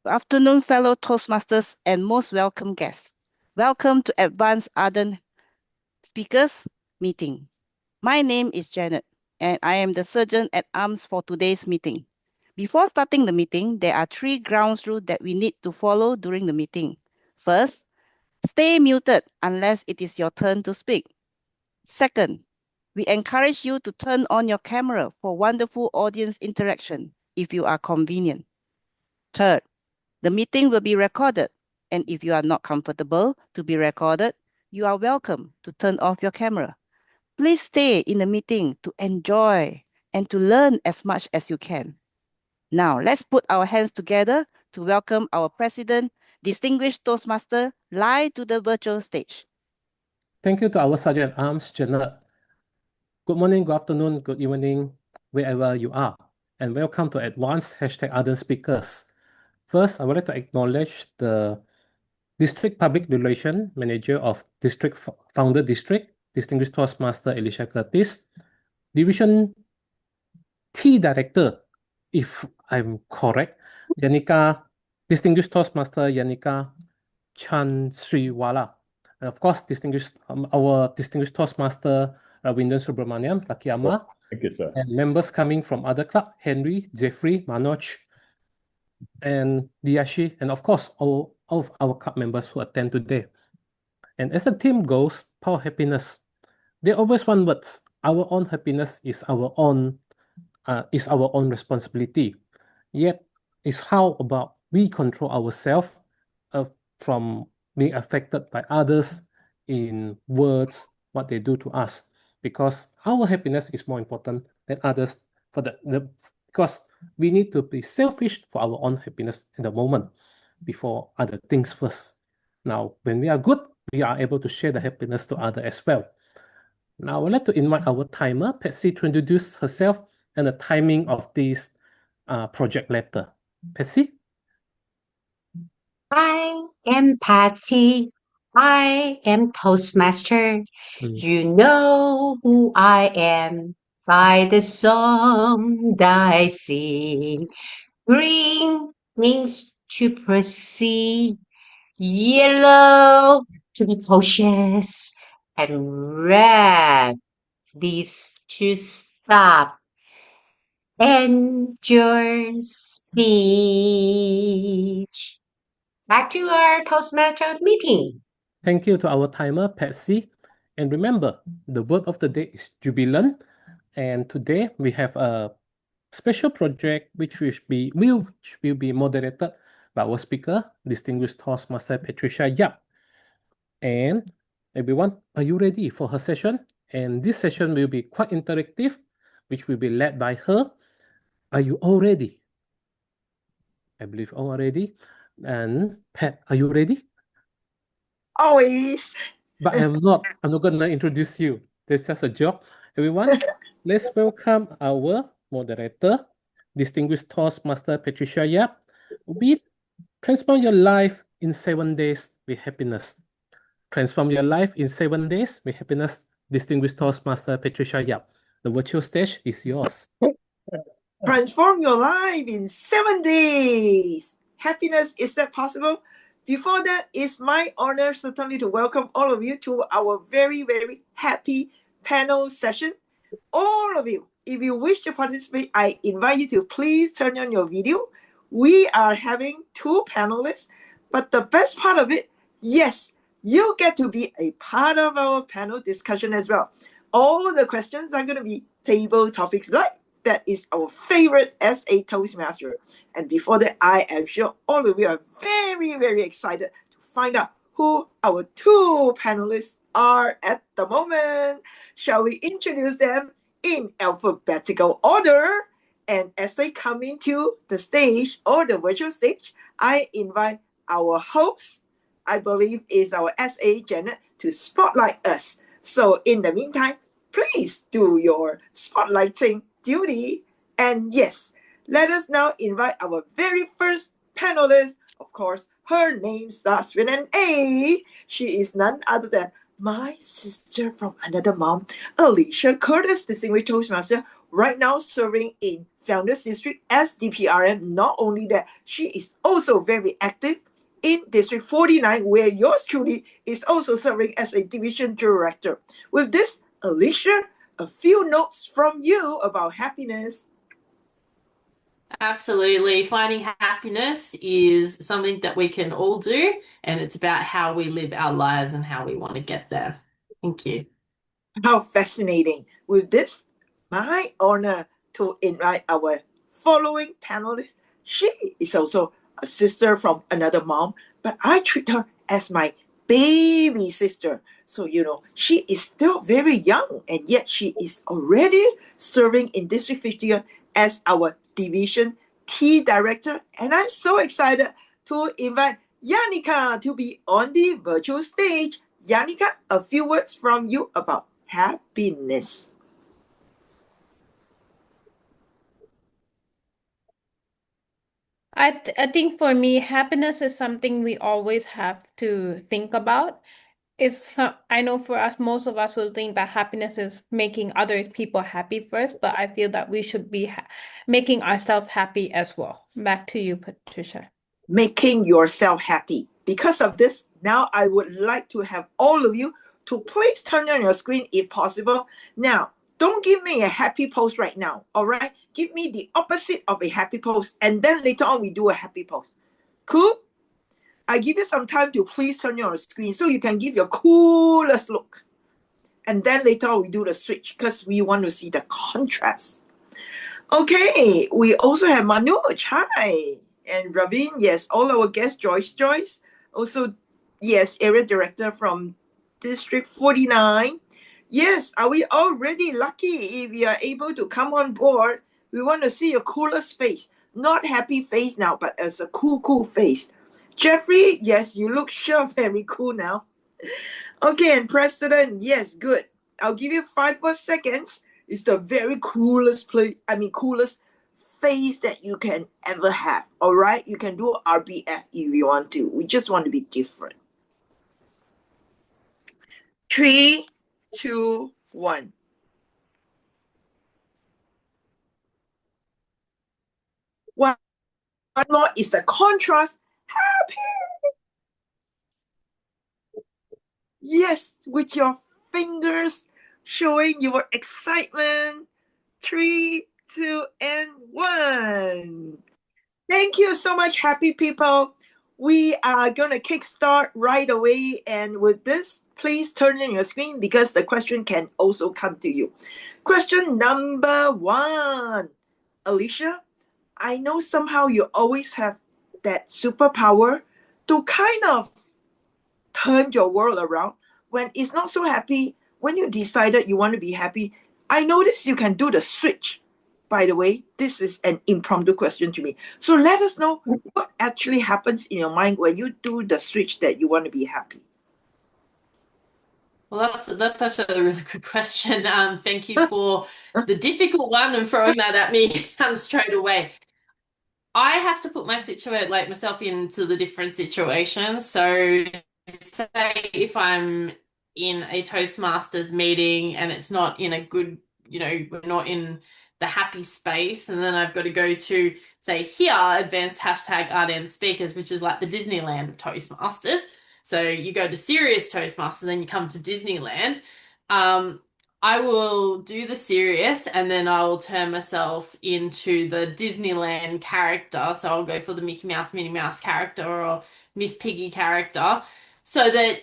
Good afternoon, fellow Toastmasters and most welcome guests. Welcome to Advanced Ardent Speakers Meeting. My name is Janet, and I am the Surgeon at Arms for today's meeting. Before starting the meeting, there are 3 ground rules that we need to follow during the meeting. First, stay muted unless it is your turn to speak. Second, we encourage you to turn on your camera for wonderful audience interaction if you are convenient. Third, the meeting will be recorded, and if you are not comfortable to be recorded, you are welcome to turn off your camera. Please stay in the meeting to enjoy and to learn as much as you can. Now, let's put our hands together to welcome our President, Distinguished Toastmaster, live to the virtual stage. Thank you to our Sergeant at Arms, Janet. Good morning, good afternoon, good evening, wherever you are, and welcome to Advanced #Other Speakers. First, I would like to acknowledge the District Public Relation Manager of District Founder District, Distinguished Toastmaster Alicia Curtis, Division T Director, if I'm correct, Distinguished Toastmaster Yannika Chansrichawla. And of course, our Distinguished Toastmaster Ravindran Subramaniam, Lakiyama. Thank you, sir. And members coming from other club, Henry, Jeffrey, Manoj, and Diyashi, and of course, all of our club members who attend today. And as the theme goes, power happiness. They always one words, our own happiness is our own responsibility. Yet, it's how about we control ourselves from being affected by others in words, what they do to us, because our happiness is more important than others because we need to be selfish for our own happiness in the moment before other things first. Now, when we are good, we are able to share the happiness to others as well. Now, I would like to invite our timer, Patsy, to introduce herself and the timing of this project letter. Patsy? I am Patsy. I am Toastmaster. You know who I am by the song that I sing. Green means to proceed, yellow to be cautious, and red means to stop. End your speech. Back to our Toastmaster meeting. Thank you to our timer, Patsy. And remember, the word of the day is jubilant. And today we have a special project which will be moderated by our speaker, Distinguished Toastmaster Patricia Yap. And everyone, are you ready for her session? And this session will be quite interactive, which will be led by her. Are you all ready? I believe all are ready. And Pat, are you ready? Always. But I'm not going to introduce you. That's just a joke. Everyone, let's welcome our moderator, Distinguished Toastmaster Patricia Yap, with Transform Your Life in 7 Days with Happiness. Transform Your Life in 7 Days with Happiness, Distinguished Toastmaster Patricia Yap. The virtual stage is yours. Transform your life in 7 days. Happiness, is that possible? Before that, it's my honor certainly to welcome all of you to our very, very happy panel session. All of you, if you wish to participate, I invite you to please turn on your video. We are having 2 panelists, but the best part of it, yes, you get to be a part of our panel discussion as well. All the questions are going to be table topics like that is our favorite as a Toastmaster. And before that, I am sure all of you are very, very excited to find out who our 2 panelists are at the moment. Shall we introduce them in alphabetical order? And as they come into the stage or the virtual stage, I invite our host, I believe is our SA Janet, to spotlight us. So in the meantime, please do your spotlighting duty. And yes, let us now invite our very first panelist. Of course, her name starts with an A. She is none other than my sister from another mom, Alicia Curtis, Distinguished Toastmaster. right now serving in Founders District as DPRM. Not only that, she is also very active in District 49, where yours truly is also serving as a division director. With this, Alicia, a few notes from you about happiness. Absolutely. Finding happiness is something that we can all do, and it's about how we live our lives and how we want to get there. Thank you. How fascinating. With this, my honor to invite our following panelist. She is also a sister from another mom, but I treat her as my baby sister. So, she is still very young, and yet she is already serving in District 51 as our Division T Director. And I'm so excited to invite Yannika to be on the virtual stage. Yannika, a few words from you about happiness. I think for me, happiness is something we always have to think about. I know for us, most of us will think that happiness is making other people happy first, but I feel that we should be making ourselves happy as well. Back to you, Patricia. Making yourself happy. Because of this, now I would like to have all of you to please turn on your screen if possible. Now, don't give me a happy pose right now, all right? Give me the opposite of a happy pose, and then later on we do a happy pose. Cool? I give you some time to please turn on your screen so you can give your coolest look. And then later on we do the switch because we want to see the contrast. Okay, we also have Manoj, hi. And Ravin, yes, all our guests, Joyce, also, yes, area director from District 49. Yes, are we already lucky if we are able to come on board? We want to see your coolest face. Not happy face now, but as a cool face. Jeffrey, yes, you look sure very cool now. Okay, and President, yes, good. I'll give you 5 more seconds. It's the very coolest coolest face that you can ever have. All right, you can do RBF if you want to. We just want to be different. 3, 2, 1. One more is the contrast. Happy. Yes, with your fingers showing your excitement. 3, 2, and 1. Thank you so much, happy people. We are going to kickstart right away. And with this, please turn on your screen because the question can also come to you. Question number 1. Alicia, I know somehow you always have that superpower to kind of turn your world around. When it's not so happy, when you decided you want to be happy, I noticed you can do the switch. By the way, this is an impromptu question to me. So let us know what actually happens in your mind when you do the switch that you want to be happy. Well, that's actually a really good question. Thank you for the difficult one and throwing that at me straight away. I have to put myself into the different situations. So say if I'm in a Toastmasters meeting and it's not in a good, we're not in the happy space, and then I've got to go to, say, here, advanced hashtag RDN speakers, which is like the Disneyland of Toastmasters. So you go to serious Toastmasters, then you come to Disneyland. I will do the serious and then I will turn myself into the Disneyland character. So I'll go for the Mickey Mouse, Minnie Mouse character or Miss Piggy character so that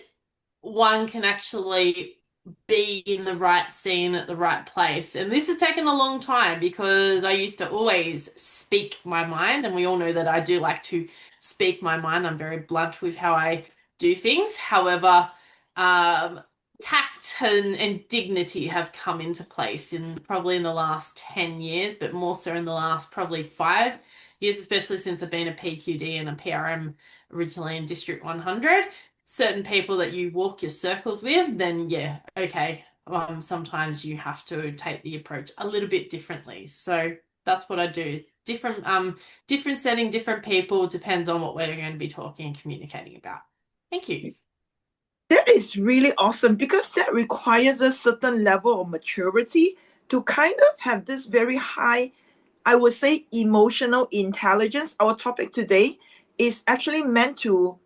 one can actually be in the right scene at the right place. And this has taken a long time because I used to always speak my mind, and we all know that I do like to speak my mind. I'm very blunt with how I do things. However, tact and dignity have come into place probably in the last 10 years, but more so in the last probably 5 years, especially since I've been a PQD and a PRM originally in District 100. Certain people that you walk your circles with, then yeah, okay, sometimes you have to take the approach a little bit differently. So that's what I do. Different setting, different people, depends on what we're going to be talking and communicating about. Thank you. That is really awesome because that requires a certain level of maturity to kind of have this very high, I would say, emotional intelligence. Our topic today is actually meant to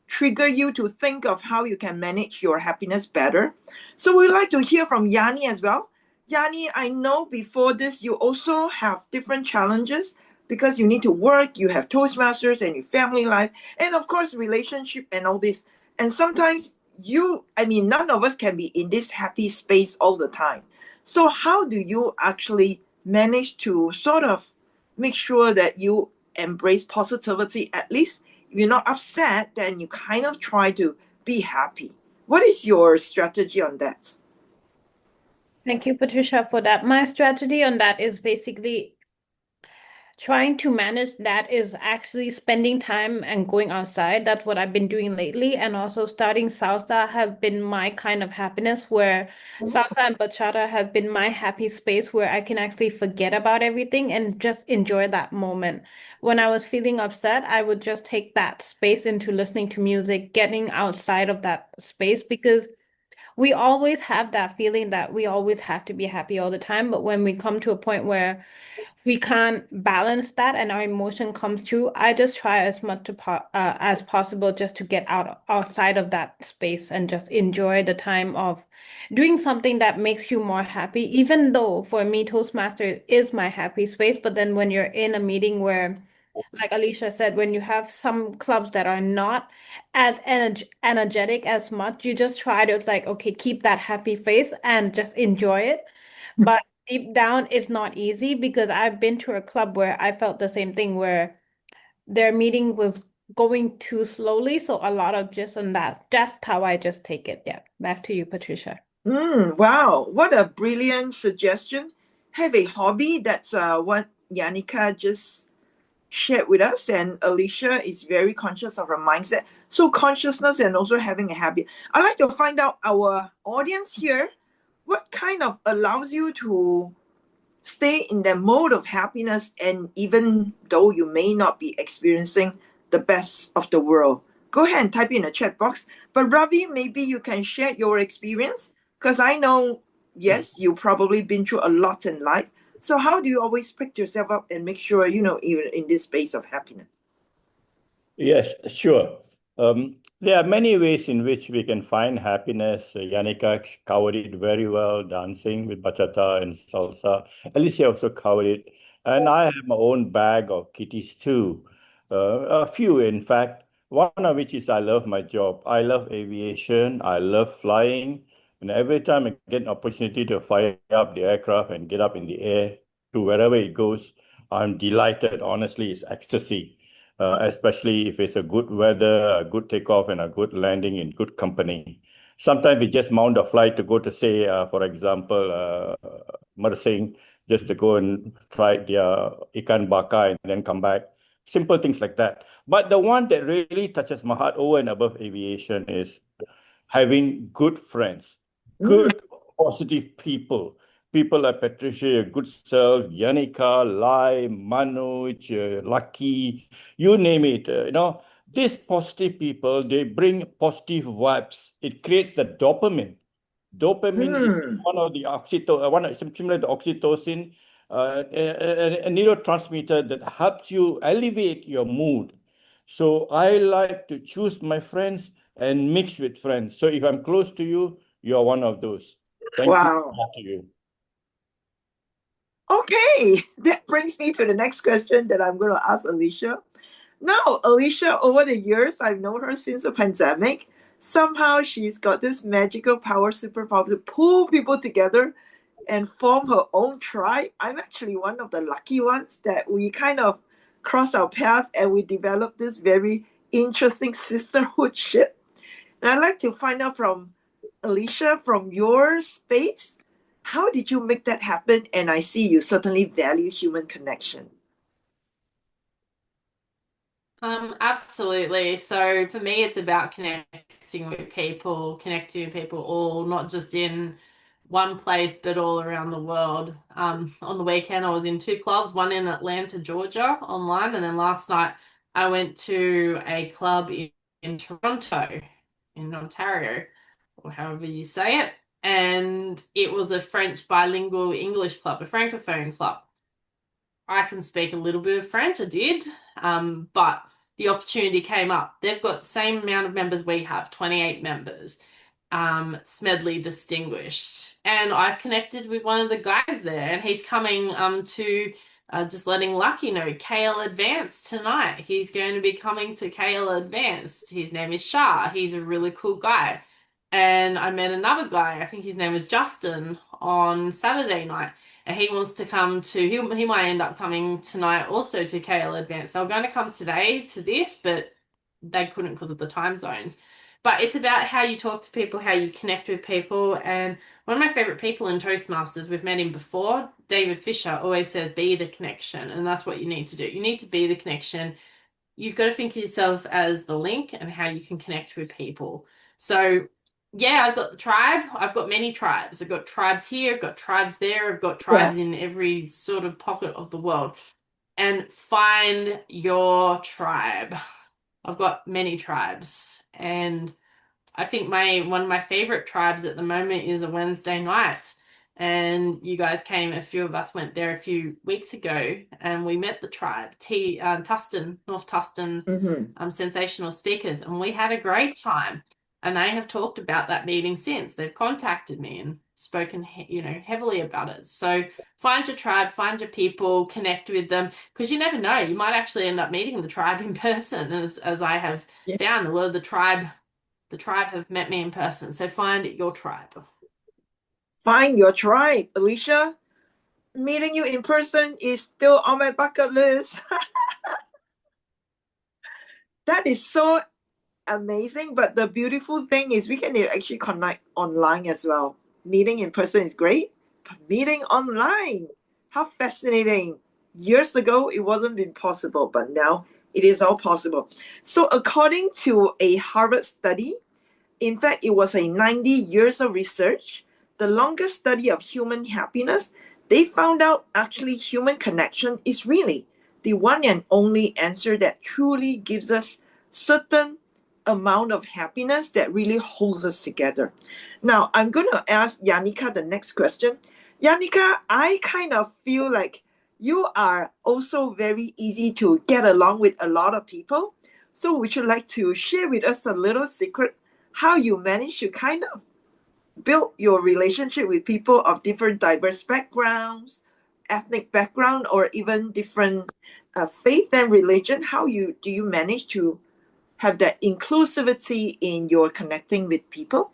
trigger you to think of how you can manage your happiness better. So we'd like to hear from Yani as well. Yani, I know before this you also have different challenges because you need to work, you have Toastmasters and your family life, and of course relationship and all this. And sometimes none of us can be in this happy space all the time. So how do you actually manage to sort of make sure that you embrace positivity, at least if you're not upset, then you kind of try to be happy. What is your strategy on that? Thank you, Patricia, for that. My strategy on that is basically trying to manage that is actually spending time and going outside. That's what I've been doing lately. And also starting salsa has been my kind of happiness, where salsa and bachata have been my happy space where I can actually forget about everything and just enjoy that moment. When I was feeling upset, I would just take that space into listening to music, getting outside of that space, because we always have that feeling that we always have to be happy all the time. But when we come to a point where we can't balance that and our emotion comes through, I just try as much as possible just to get outside of that space and just enjoy the time of doing something that makes you more happy. Even though for me, Toastmaster is my happy space, but then when you're in a meeting where, like Alicia said, when you have some clubs that are not as energetic as much, you just try to like, okay, keep that happy face and just enjoy it. But deep down, it's not easy because I've been to a club where I felt the same thing, where their meeting was going too slowly. So a lot of just on that. That's how I just take it. Yeah. Back to you, Patricia. Wow, what a brilliant suggestion. Have a hobby. That's what Yannika just shared with us, and Alicia is very conscious of her mindset. So consciousness and also having a habit. I'd like to find out our audience here, what kind of allows you to stay in the mode of happiness, and even though you may not be experiencing the best of the world. Go ahead and type in the chat box. But Ravi, maybe you can share your experience, because I know, yes, you've probably been through a lot in life. So how do you always pick yourself up and make sure, you're in this space of happiness? Yes, sure. There are many ways in which we can find happiness. Yannika covered it very well, dancing with bachata and salsa. Alicia also covered it. And I have my own bag of kitties too. A few, in fact. One of which is I love my job. I love aviation. I love flying. And every time I get an opportunity to fire up the aircraft and get up in the air to wherever it goes, I'm delighted. Honestly, it's ecstasy. Especially if it's a good weather, a good takeoff, and a good landing in good company. Sometimes we just mount a flight to go to, say, for example, Mersing, just to go and try their ikan bakar and then come back. Simple things like that. But the one that really touches my heart over and above aviation is having good friends, good, positive people. People like Patricia, your good self, Yannika, Lai, Manoj, Lucky, you name it. These positive people, they bring positive vibes. It creates the dopamine. Dopamine is one of the similar to oxytocin, a neurotransmitter that helps you elevate your mood. So I like to choose my friends and mix with friends. So if I'm close to you, you're one of those. Thank you. Wow. Back to you. Okay, that brings me to the next question that I'm going to ask Alicia. Now, Alicia, over the years, I've known her since the pandemic. Somehow she's got this magical power, superpower to pull people together and form her own tribe. I'm actually one of the lucky ones that we kind of cross our path and we develop this very interesting sisterhood ship. And I'd like to find out from Alicia, from your space, how did you make that happen? And I see you certainly value human connection. Absolutely. So for me, it's about connecting with people all, not just in one place, but all around the world. On the weekend, I was in two clubs, one in Atlanta, Georgia, online, and then last night I went to a club in Toronto, in Ontario, or however you say it. and it was a French bilingual English club, a Francophone club. I can speak a little bit of French, I did, but the opportunity came up. They've got the same amount of members we have, 28 members, Smedley distinguished. And I've connected with one of the guys there, and he's coming to just letting Lucky know, KL Advanced tonight. He's going to be coming to KL Advanced. His name is Shah. He's a really cool guy. And I met another guy, I think his name was Justin, on Saturday night. And he wants to come to, he might end up coming tonight also to KL Advanced. They were going to come today to this, but they couldn't because of the time zones. But it's about how you talk to people, how you connect with people. And one of my favorite people in Toastmasters, we've met him before, David Fisher, always says, be the connection. And that's what you need to do. You need to be the connection. You've got to think of yourself as the link and how you can connect with people. So yeah, I've got the tribe. I've got many tribes. I've got tribes here. I've got tribes there. I've got tribes in every sort of pocket of the world. And find your tribe. I've got many tribes. And I think one of my favorite tribes at the moment is a Wednesday night. And you guys came, a few of us went there a few weeks ago, and we met the tribe, Tustin, North Tustin, sensational speakers, and we had a great time. And they have talked about that meeting since. They've contacted me and spoken, heavily about it. So find your tribe, find your people, connect with them, because you never know. You might actually end up meeting the tribe in person, as I have found. A lot of the tribe have met me in person. So find your tribe. Find your tribe, Alicia. Meeting you in person is still on my bucket list. That is so amazing, but the beautiful thing is we can actually connect online as well. Meeting in person is great, but meeting online, how fascinating. Years ago, it wasn't been possible, but now it is all possible. So according to a Harvard study, in fact, it was a 90 years of research, the longest study of human happiness, they found out actually human connection is really the one and only answer that truly gives us certain amount of happiness that really holds us together. Now, I'm going to ask Yannika the next question. Yannika, I kind of feel like you are also very easy to get along with a lot of people. So would you like to share with us a little secret how you manage to kind of build your relationship with people of different diverse backgrounds, ethnic background, or even different faith and religion? How do you manage to have that inclusivity in your connecting with people?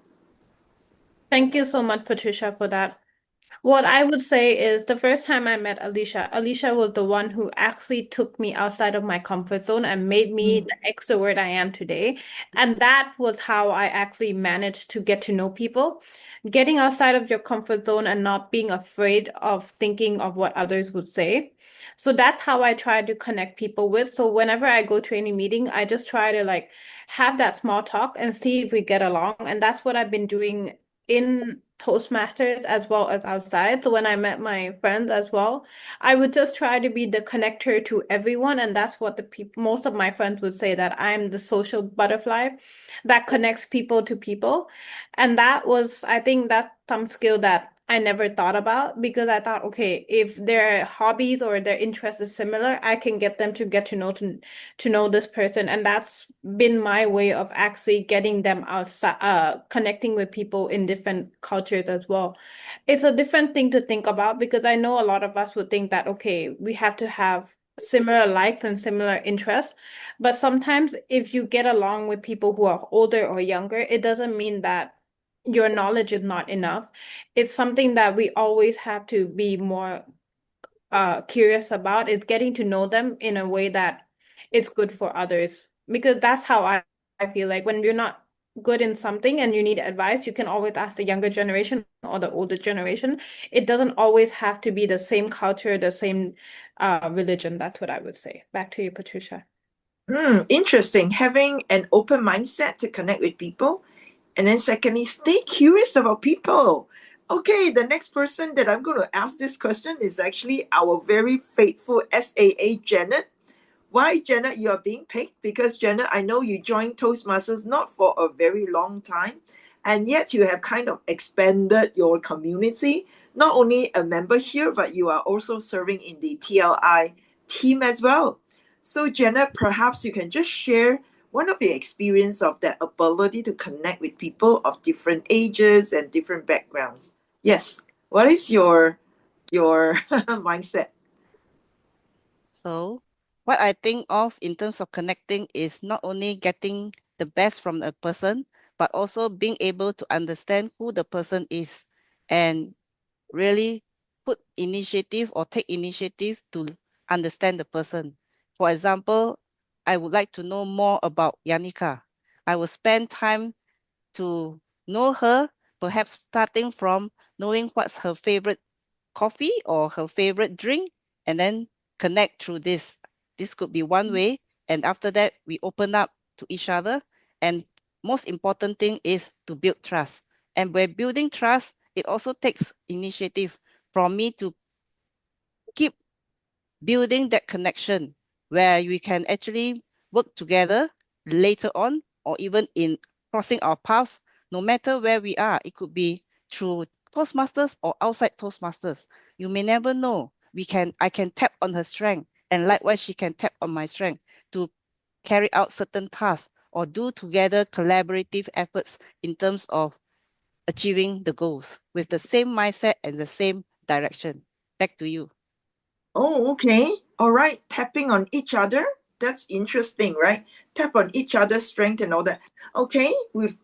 Thank you so much, Patricia, for that. What I would say is the first time I met Alicia was the one who actually took me outside of my comfort zone and made me the extrovert I am today. And that was how I actually managed to get to know people. Getting outside of your comfort zone and not being afraid of thinking of what others would say. So that's how I try to connect people with. So whenever I go to any meeting, I just try to have that small talk and see if we get along. And that's what I've been doing in Toastmasters as well as outside. So when I met my friends as well, I would just try to be the connector to everyone. And that's what most of my friends would say, that I'm the social butterfly that connects people to people. And I think that's some skill that I never thought about, because I thought, okay, if their hobbies or their interests is similar, I can get them to get to know this person. And that's been my way of actually getting them outside, connecting with people in different cultures as well. It's a different thing to think about, because I know a lot of us would think that, okay, we have to have similar likes and similar interests. But sometimes if you get along with people who are older or younger, it doesn't mean that your knowledge is not enough. It's something that we always have to be more curious about, is getting to know them in a way that it's good for others. Because that's how I feel like when you're not good in something and you need advice, you can always ask the younger generation or the older generation. It doesn't always have to be the same culture, the same religion. That's what I would say. Back to you, Patricia. Interesting. Having an open mindset to connect with people. And then secondly, stay curious about people. Okay, the next person that I'm going to ask this question is actually our very faithful SAA, Janet. Why, Janet, you are being picked? Because, Janet, I know you joined Toastmasters not for a very long time, and yet you have kind of expanded your community. Not only a member here, but you are also serving in the TLI team as well. So Janet, perhaps you can just share one of your experience of that ability to connect with people of different ages and different backgrounds. Yes, what is your mindset? So, what I think of in terms of connecting is not only getting the best from a person, but also being able to understand who the person is and really put initiative or take initiative to understand the person. For example, I would like to know more about Yannika. I will spend time to know her, perhaps starting from knowing what's her favorite coffee or her favorite drink, and then connect through this. This could be one way. And after that, we open up to each other. And most important thing is to build trust. And by building trust, it also takes initiative from me to keep building that connection where we can actually work together later on or even in crossing our paths, no matter where we are. It could be through Toastmasters or outside Toastmasters. You may never know. I can tap on her strength, and likewise she can tap on my strength to carry out certain tasks or do together collaborative efforts in terms of achieving the goals with the same mindset and the same direction. Back to you. Oh, okay. All right. Tapping on each other. That's interesting, right? Tap on each other's strength and all that. Okay.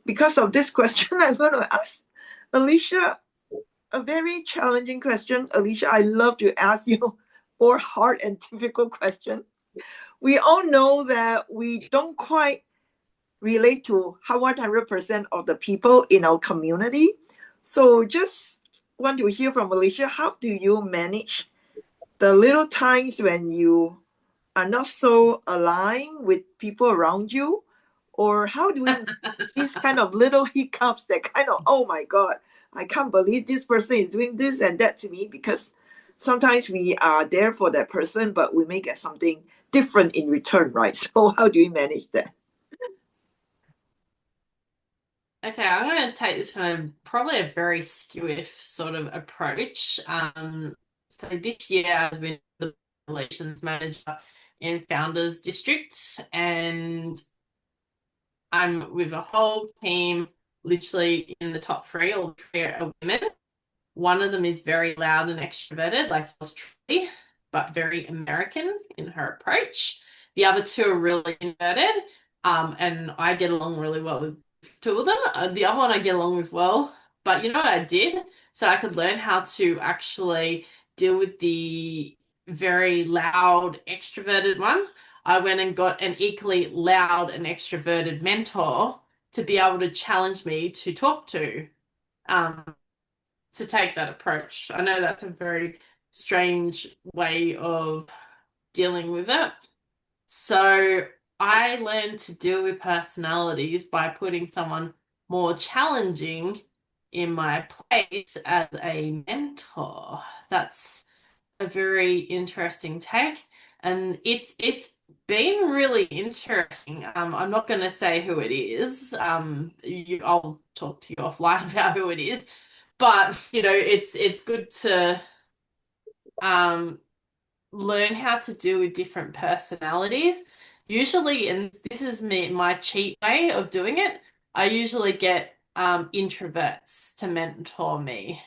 Because of this question, I'm going to ask Alicia a very challenging question. Alicia, I love to ask you more hard and difficult question. We all know that we don't quite relate to how 100% of the people in our community. So just want to hear from Alicia, how do you manage the little times when you are not so aligned with people around you? Or how do we these kind of little hiccups that kind of, oh my God, I can't believe this person is doing this and that to me, because sometimes we are there for that person, but we may get something different in return, right? So how do you manage that? Okay, I'm going to take this from probably a very skew-if sort of approach. So this year I've been the relations manager in Founders District, and I'm with a whole team, literally in the top three, all three are women. One of them is very loud and extroverted, like yours truly, but very American in her approach. The other two are really introverted, and I get along really well with two of them. The other one I get along with well, but you know what I did? So I could learn how to actually deal with the very loud, extroverted one. I went and got an equally loud and extroverted mentor to be able to challenge me to talk to take that approach. I know that's a very strange way of dealing with it. So I learned to deal with personalities by putting someone more challenging in my place as a mentor. That's a very interesting take, and it's been really interesting. I'm not going to say who it is. I'll talk to you offline about who it is, but you know, it's good to learn how to deal with different personalities. Usually, and this is my cheat way of doing it, I usually get introverts to mentor me.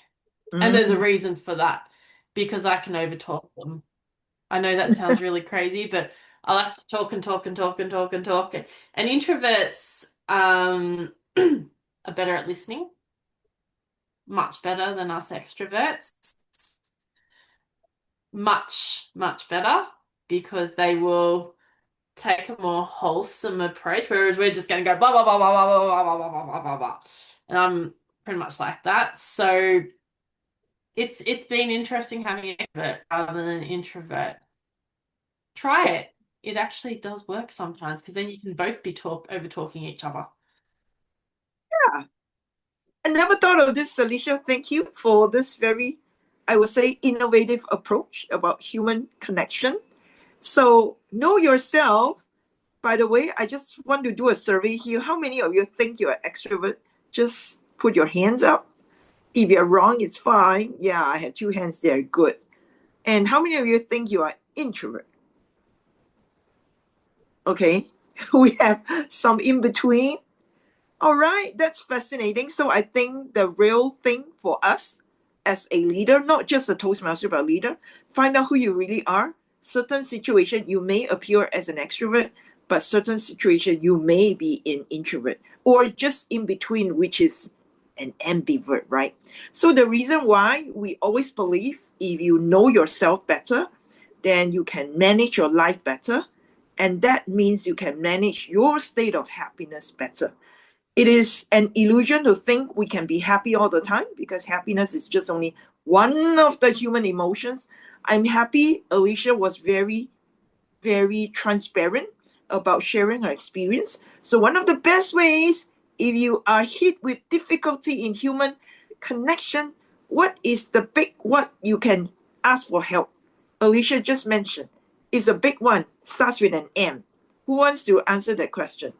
And there's a reason for that, because I can overtalk them. I know that sounds really crazy, but I like to talk and talk and talk and talk and talk. And introverts are better at listening, much better than us extroverts. Much, much better, because they will take a more wholesome approach, whereas we're just going to go blah, blah, blah, blah, blah, blah, blah, blah, blah, blah, blah, blah. And I'm pretty much like that. So it's been interesting having an extrovert rather than an introvert. Try it. It actually does work sometimes, because then you can both be over talking each other. Yeah. I never thought of this, Alicia. Thank you for this very, I would say, innovative approach about human connection. So know yourself. By the way, I just want to do a survey here. How many of you think you're extrovert Just put your hands up. If you're wrong, it's fine. Yeah, I have 2 hands there. Good. And how many of you think you are introvert? Okay, we have some in between. All right, that's fascinating. So I think the real thing for us as a leader, not just a Toastmaster, but a leader, find out who you really are. Certain situation you may appear as an extrovert, but certain situation you may be an introvert, or just in between, which is an ambivert, right? So the reason why we always believe if you know yourself better, then you can manage your life better. And that means you can manage your state of happiness better. It is an illusion to think we can be happy all the time, because happiness is just only one of the human emotions. I'm happy Alicia was very, very transparent about sharing her experience. So one of the best ways, if you are hit with difficulty in human connection, what is the big what you can ask for help? Alicia just mentioned is a big one, starts with an M. Who wants to answer that question?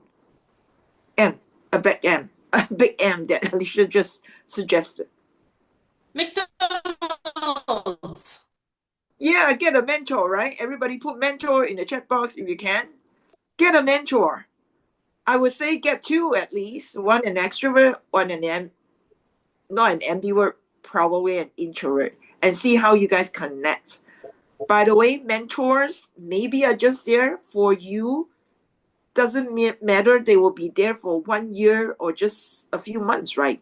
M, a big M, a big M that Alicia just suggested. McDonald's. Yeah, get a mentor, right? Everybody put mentor in the chat box if you can. Get a mentor. I would say get 2 at least. One an extrovert, one not an ambivert, probably an introvert, and see how you guys connect. By the way, mentors maybe are just there for you. Doesn't matter they will be there for 1 year or just a few months, right?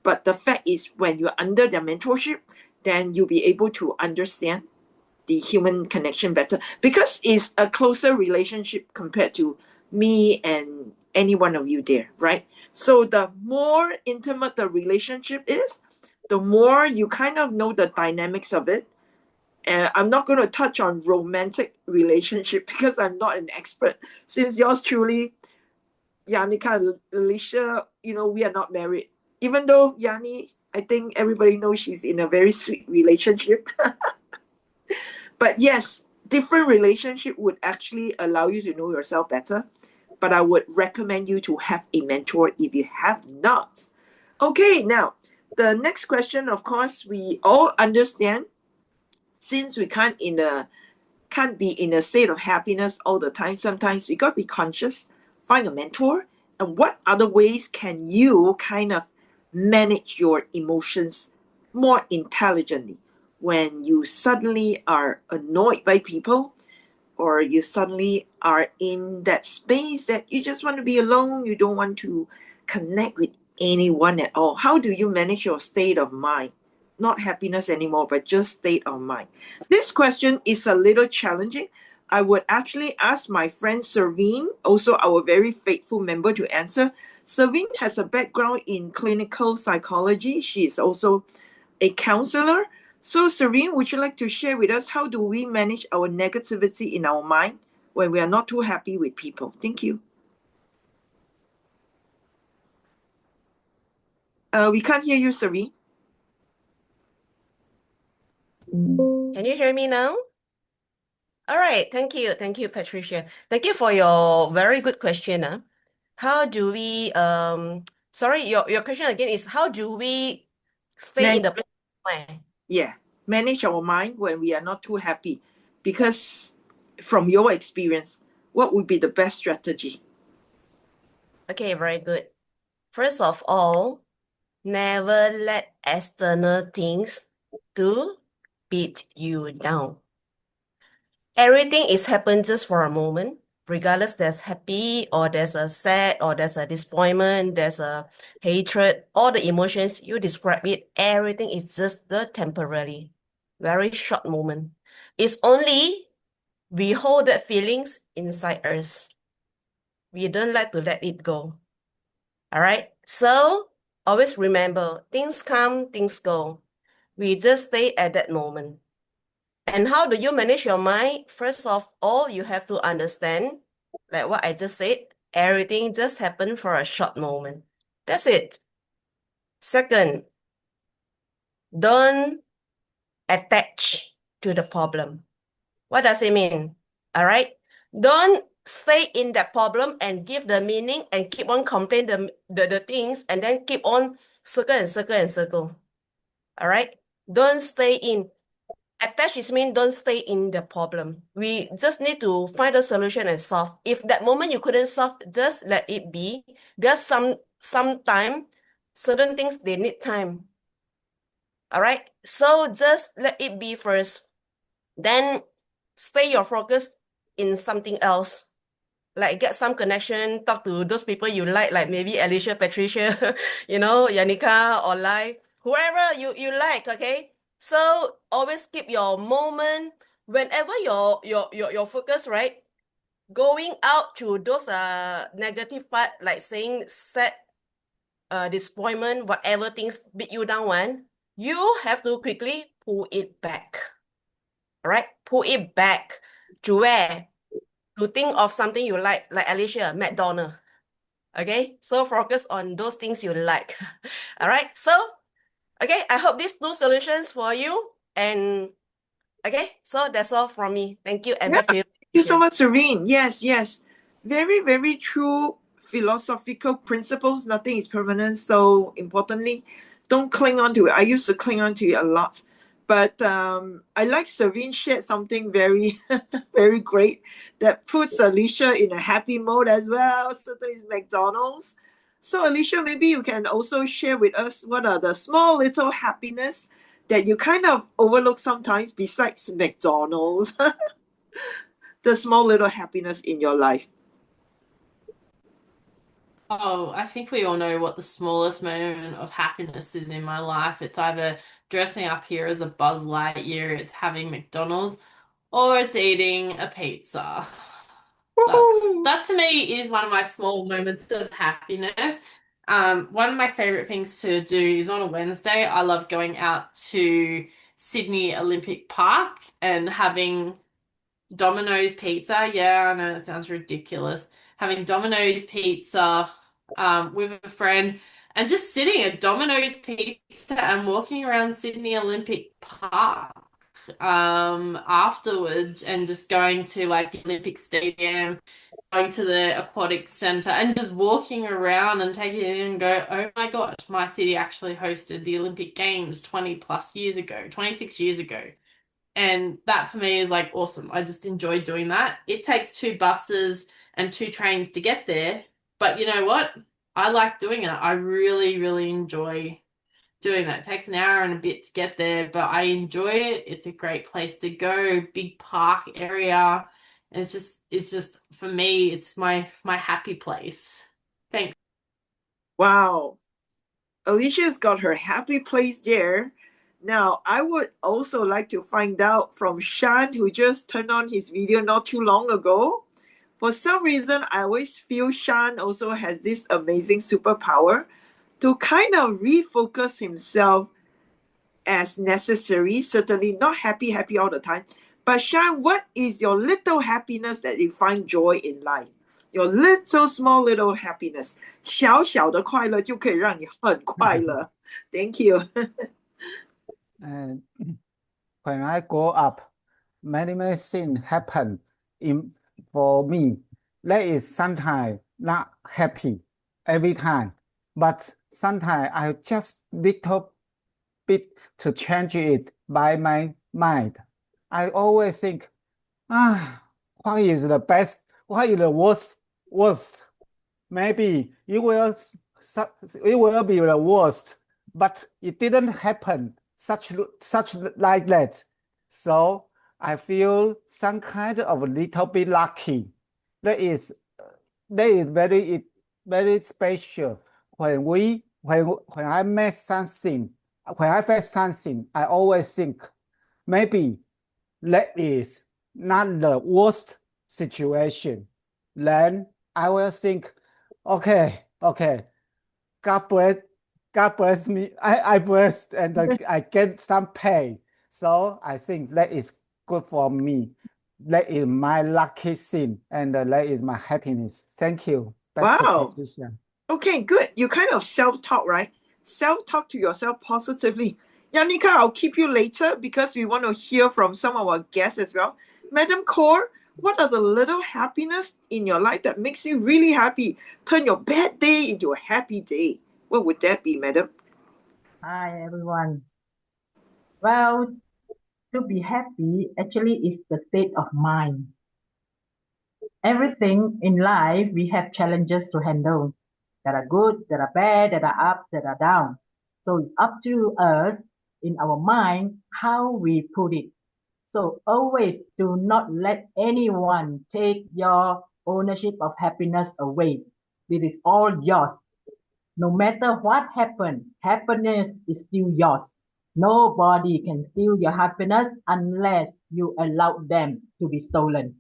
But the fact is, when you're under their mentorship, then you'll be able to understand the human connection better, because it's a closer relationship compared to me and any one of you there, right? So the more intimate the relationship is, the more you kind of know the dynamics of it. And I'm not going to touch on romantic relationship because I'm not an expert. Since yours truly, Yannika and Alicia, we are not married. Even though Yanni, I think everybody knows she's in a very sweet relationship. But yes, different relationship would actually allow you to know yourself better. But I would recommend you to have a mentor if you have not. Okay, now the next question, of course, we all understand, since we can't be in a state of happiness all the time. Sometimes you got to be conscious, find a mentor, and what other ways can you kind of manage your emotions more intelligently when you suddenly are annoyed by people, or you suddenly are in that space that you just want to be alone, you don't want to connect with anyone at all. How do you manage your state of mind? Not happiness anymore, but just state of mind. This question is a little challenging. I would actually ask my friend Servine, also our very faithful member, to answer. Servine has a background in clinical psychology. She is also a counselor. So Servine, would you like to share with us, how do we manage our negativity in our mind when we are not too happy with people? Thank you. We can't hear you, Servine. Can you hear me now? All right, thank you, Patricia. Thank you for your very good question. How do we sorry, your question again is, how do we stay in the mind? Yeah, manage our mind when we are not too happy. Because from your experience, what would be the best strategy? Okay, very good. First of all, never let external things to beat you down. Everything is happening just for a moment, regardless there's happy or there's a sad or there's a disappointment, there's a hatred, all the emotions you describe it, everything is just the temporary, very short moment. It's only we hold that feelings inside us. We don't like to let it go. All right. So always remember, things come, things go. We just stay at that moment. And how do you manage your mind? First of all, you have to understand, like what I just said, everything just happened for a short moment. That's it. Second, don't attach to the problem. What does it mean? All right. Don't stay in that problem and give the meaning and keep on complain the things and then keep on circle and circle and circle. All right? Don't stay in. Attach is mean don't stay in the problem. We just need to find a solution and solve. If that moment you couldn't solve, just let it be. There's some time, certain things they need time. All right? So just let it be first. Then stay your focus in something else. Like get some connection, talk to those people you like maybe Alicia, Patricia, Yannika, or like whoever you like, okay? So always keep your moment. Whenever your focus, right? Going out to those negative part, like saying sad, disappointment, whatever things beat you down one, you have to quickly pull it back. All right? Pull it back to where? To think of something you like Alicia, McDonald's. Okay, so focus on those things you like. All right, so okay, I hope these 2 solutions for you. And okay, so that's all from me. Thank you, and back to you. Thank you so much, Serene. Yes, yes. Very, very true philosophical principles. Nothing is permanent. So importantly, don't cling on to it. I used to cling on to it a lot. But I like Serene shared something very, very great that puts Alicia in a happy mode as well. Certainly it's McDonald's. So Alicia, maybe you can also share with us what are the small little happiness that you kind of overlook sometimes besides McDonald's. The small little happiness in your life. Oh, I think we all know what the smallest moment of happiness is in my life. It's either dressing up here as a Buzz Lightyear, it's having McDonald's, or it's eating a pizza. That to me is one of my small moments of happiness. One of my favorite things to do is on a Wednesday, I love going out to Sydney Olympic Park and having Domino's pizza. Yeah, I know that sounds ridiculous. Having Domino's pizza with a friend and just sitting at Domino's Pizza and walking around Sydney Olympic Park afterwards and just going to like the Olympic Stadium, going to the aquatic center and just walking around and taking it in and go, oh my gosh, my city actually hosted the Olympic Games 20 plus years ago, 26 years ago. And that for me is like awesome. I just enjoy doing that. It takes 2 buses and 2 trains to get there. But you know what? I like doing it. I really, really enjoy doing that. It takes an hour and a bit to get there, but I enjoy it. It's a great place to go, big park area. It's just for me, it's my happy place. Thanks. Wow. Alicia's got her happy place there. Now, I would also like to find out from Shan, who just turned on his video not too long ago. For some reason, I always feel Shan also has this amazing superpower to kind of refocus himself as necessary. Certainly not happy all the time. But Shan, what is your little happiness that you find joy in life? Your little small little happiness. 小小的快乐就可以让你很快乐. Thank you. And when I grow up, many things happen for me. That is sometimes not happy every time, but sometimes I just little bit to change it by my mind. I always think, what is the best? What is the worst? Maybe it will be the worst, but it didn't happen such like that. So I feel some kind of a little bit lucky. That is very special. When I make something, when I face something, I always think maybe that is not the worst situation. Then I will think, okay, God bless me. I blessed and I get some pay. So I think that is good for me. That is my lucky thing, and that is my happiness. Thank you. Back to Wow. Patricia. Okay, good. You kind of self-talk, right? Self-talk to yourself positively. Yannika, I'll keep you later because we want to hear from some of our guests as well. Madam Kaur, What are the little happiness in your life that makes you really happy? Turn your bad day into a happy day. What would that be, madam? Hi everyone. Well, to be happy actually is the state of mind. Everything in life we have challenges to handle. That are good, that are bad, that are up, that are down. So it's up to us in our mind how we put it. So always do not let anyone take your ownership of happiness away. It is all yours. No matter what happened, happiness is still yours. Nobody can steal your happiness unless you allow them to be stolen.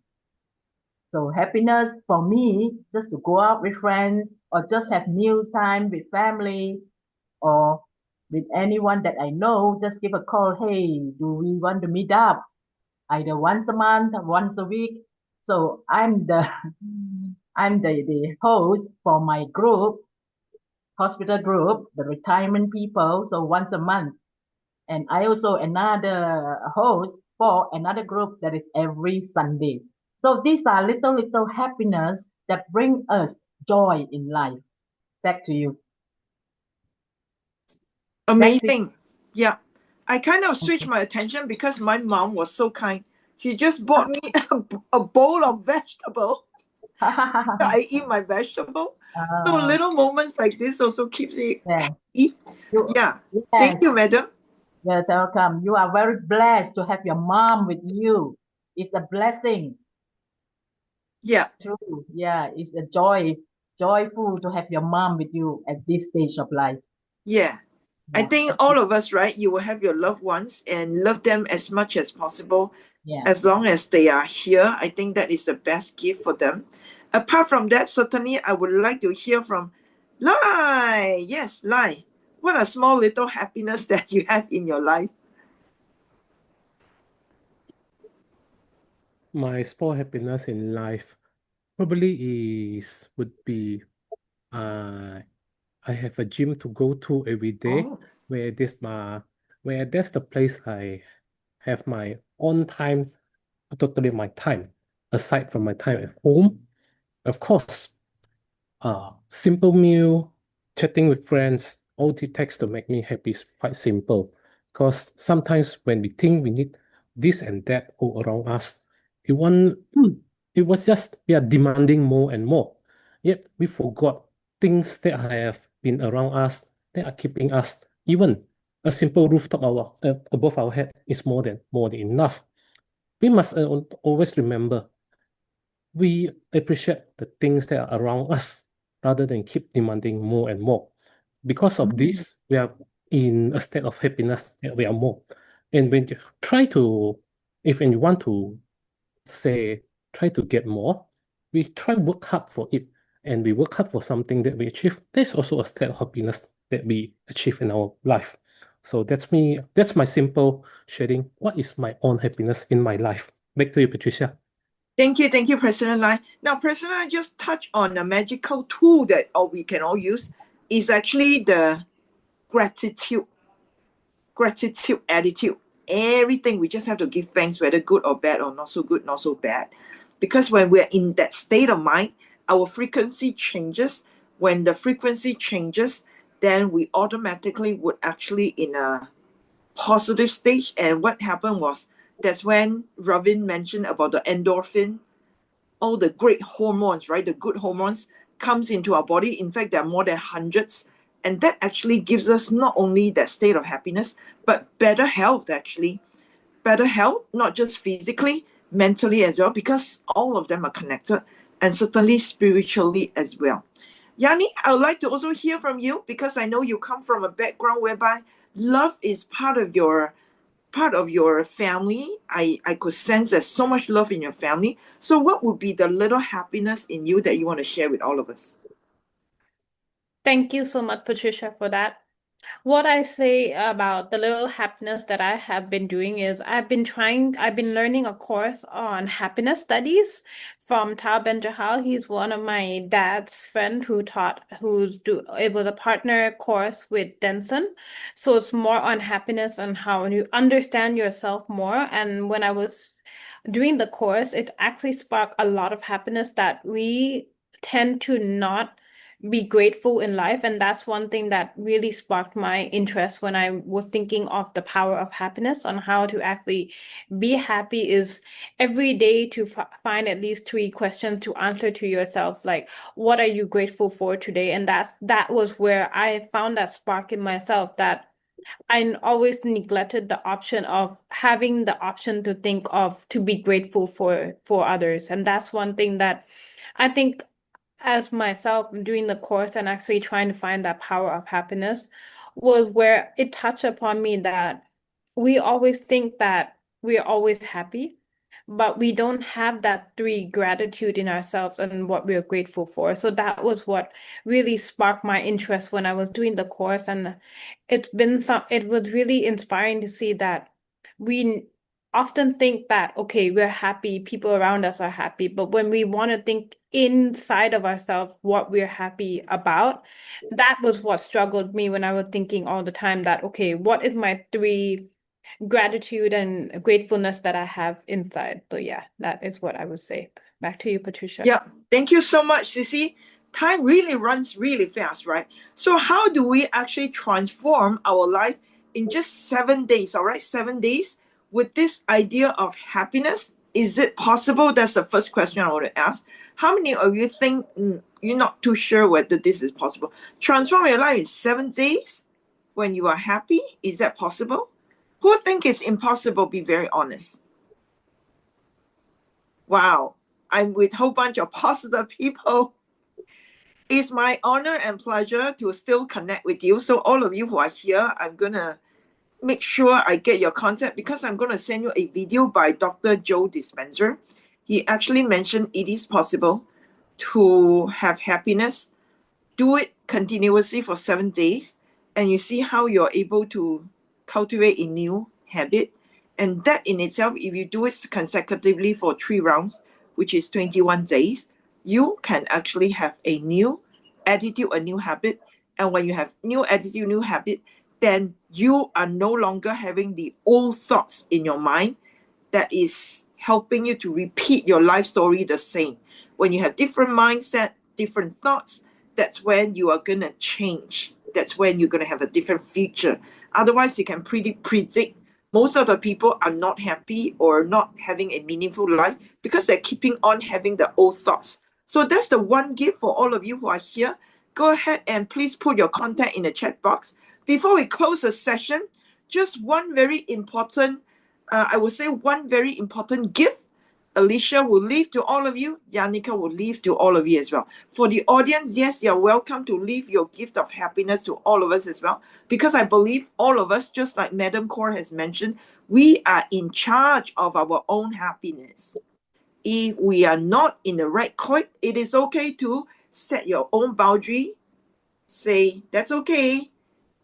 So happiness for me, just to go out with friends or just have meal time with family or with anyone that I know, just give a call. Hey, do we want to meet up? Either once a month or once a week. So I'm the the host for my group, hospital group, the retirement people. So once a month. And I also another host for another group that is every Sunday. So these are little happiness that bring us joy in life. Back to you. Amazing. Yeah. I kind of switched my attention because my mom was so kind. She just bought me a bowl of vegetable. I eat my vegetable. So little moments like this also keeps me happy. Yeah. Thank you, madam. You're welcome. You are very blessed to have your mom with you. It's a blessing. Yeah. True. Yeah. It's a joyful to have your mom with you at this stage of life. Yeah. I think all of us, right? You will have your loved ones and love them as much as possible. Yeah. As long as they are here, I think that is the best gift for them. Apart from that, certainly I would like to hear from Lai. Yes, Lai. What are small little happiness that you have in your life? My small happiness in life probably would be I have a gym to go to every day where that's the place I have my own time, totally my time, aside from my time at home. Of course, simple meal, chatting with friends, all it takes to make me happy is quite simple. Because sometimes when we think we need this and that all around us, it was just we are demanding more and more. Yet we forgot things that have been around us that are keeping us. Even a simple rooftop above our head is more than enough. We must always remember we appreciate the things that are around us rather than keep demanding more and more. Because of this, we are in a state of happiness that we are more. And when you when you want to say, try to get more, we try work hard for it. And we work hard for something that we achieve. There's also a state of happiness that we achieve in our life. So that's me. That's my simple sharing. What is my own happiness in my life? Back to you, Patricia. Thank you, President Lai. Now, President Lai just touched on a magical tool that we can all use. Is actually the gratitude attitude. Everything we just have to give thanks, whether good or bad or not so good, not so bad. Because when we're in that state of mind, our frequency changes. When the frequency changes, then we automatically would actually in a positive stage. And what happened was that's when Ravin mentioned about the endorphin, all the great hormones, right? The good hormones comes into our body. In fact, there are more than hundreds. And that actually gives us not only that state of happiness, but better health, actually. Better health, not just physically, mentally as well, because all of them are connected, and certainly spiritually as well. Yani, I would like to also hear from you because I know you come from a background whereby love is part of your family. I could sense there's so much love in your family. So what would be the little happiness in you that you want to share with all of us? Thank you so much, Patricia, for that. What I say about the little happiness that I have been doing is I've been learning a course on happiness studies from Tal Ben-Jahal. He's one of my dad's friend it was a partner course with Denson. So it's more on happiness and how you understand yourself more. And when I was during the course, it actually sparked a lot of happiness that we tend to not be grateful in life. And that's one thing that really sparked my interest when I was thinking of the power of happiness, on how to actually be happy is every day to find at least 3 questions to answer to yourself, like, what are you grateful for today? And that was where I found that spark in myself, that I always neglected the option of having the option to think of to be grateful for others. And that's one thing that I think, as myself doing the course and actually trying to find that power of happiness, was where it touched upon me that we always think that we're always happy, but we don't have that 3 gratitude in ourselves and what we're grateful for. So that was what really sparked my interest when I was doing the course. And it was really inspiring to see that we often think that, okay, we're happy, people around us are happy, but when we want to think inside of ourselves what we're happy about, that was what struggled me when I was thinking all the time that, okay, what is my 3 gratitude and gratefulness that I have inside? So yeah, that is what I would say. Back to you, Patricia. Yeah, thank you so much, Sissy. Time really runs really fast, right? So how do we actually transform our life in just 7 days, all right? 7 days with this idea of happiness. Is it possible? That's the first question I want to ask. How many of you think you're not too sure whether this is possible? Transform your life in 7 days when you are happy. Is that possible? Who think it's impossible? Be very honest. Wow, I'm with a whole bunch of positive people. It's my honor and pleasure to still connect with you. So all of you who are here, I'm going to make sure I get your contact, because I'm going to send you a video by Dr. Joe Dispenza. He actually mentioned it is possible to have happiness. Do it continuously for 7 days, and you see how you're able to cultivate a new habit. And that in itself, if you do it consecutively for 3 rounds, which is 21 days, you can actually have a new attitude, a new habit. And when you have new attitude, new habit, then you are no longer having the old thoughts in your mind that is helping you to repeat your life story the same. When you have different mindset, different thoughts, that's when you are going to change. That's when you're going to have a different future. Otherwise, you can predict most of the people are not happy or not having a meaningful life because they're keeping on having the old thoughts. So that's the one gift for all of you who are here. Go ahead and please put your contact in the chat box. Before we close the session, just one very important, I would say one very important gift. Alicia will leave to all of you. Yannika will leave to all of you as well. For the audience, yes, you're welcome to leave your gift of happiness to all of us as well. Because I believe all of us, just like Madam Kaur has mentioned, we are in charge of our own happiness. If we are not in the right clique, it is okay to set your own boundary. Say, that's okay.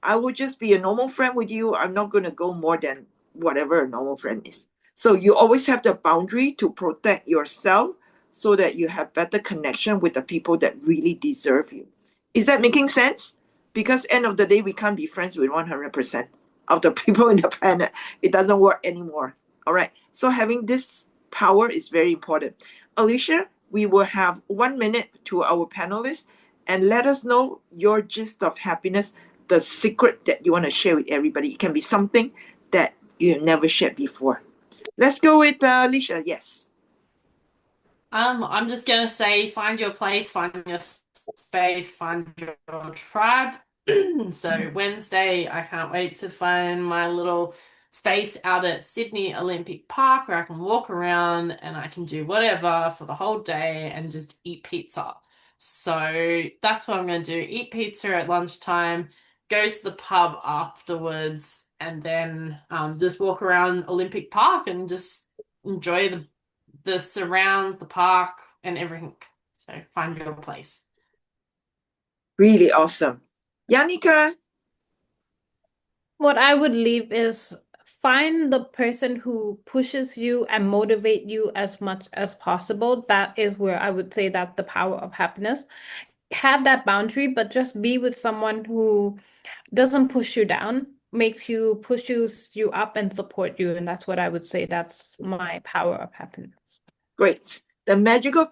I will just be a normal friend with you. I'm not going to go more than whatever a normal friend is. So you always have the boundary to protect yourself so that you have better connection with the people that really deserve you. Is that making sense? Because end of the day, we can't be friends with 100% of the people in the planet. It doesn't work anymore. All right. So having this power is very important. Alicia, we will have 1 minute to our panelists, and let us know your gist of happiness, the secret that you want to share with everybody. It can be something that you have never shared before. Let's go with Alicia. Yes. I'm just gonna say, find your place, find your space, find your tribe. So Wednesday, I can't wait to find my little space out at Sydney Olympic Park where I can walk around and I can do whatever for the whole day and just eat pizza. So that's what I'm going to do. Eat pizza at lunchtime, go to the pub afterwards, and then just walk around Olympic Park and just enjoy the surrounds, the park, and everything. So find your place. Really awesome. Yannika? What I would leave is, find the person who pushes you and motivate you as much as possible. That is where I would say that's the power of happiness. Have that boundary, but just be with someone who doesn't push you down, pushes you up and support you. And that's what I would say. That's my power of happiness. Great. The magical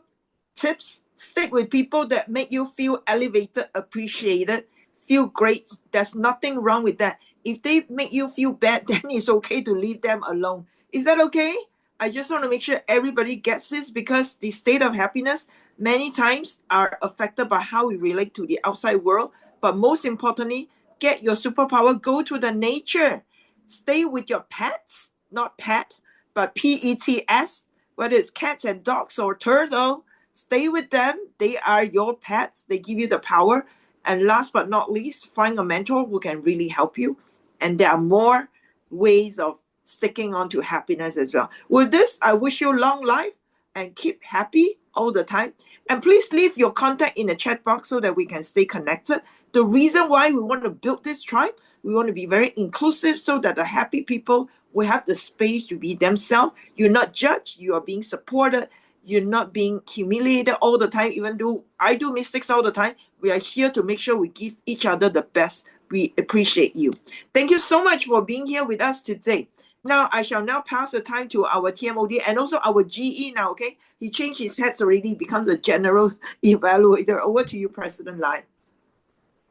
tips: stick with people that make you feel elevated, appreciated, feel great. There's nothing wrong with that. If they make you feel bad, then it's okay to leave them alone. Is that okay? I just want to make sure everybody gets this, because the state of happiness many times are affected by how we relate to the outside world. But most importantly, get your superpower, go to the nature. Stay with your pets, not pet, but PETS, whether it's cats and dogs or turtle. Stay with them. They are your pets. They give you the power. And last but not least, find a mentor who can really help you. And there are more ways of sticking on to happiness as well. With this, I wish you long life and keep happy all the time. And please leave your contact in the chat box so that we can stay connected. The reason why we want to build this tribe, we want to be very inclusive so that the happy people will have the space to be themselves. You're not judged. You are being supported. You're not being humiliated all the time. Even though I do mistakes all the time, we are here to make sure we give each other the best. We appreciate you. Thank you so much for being here with us today. Now, I shall now pass the time to our TMOD and also our GE now, okay? He changed his hats already, becomes a general evaluator. Over to you, President Lai.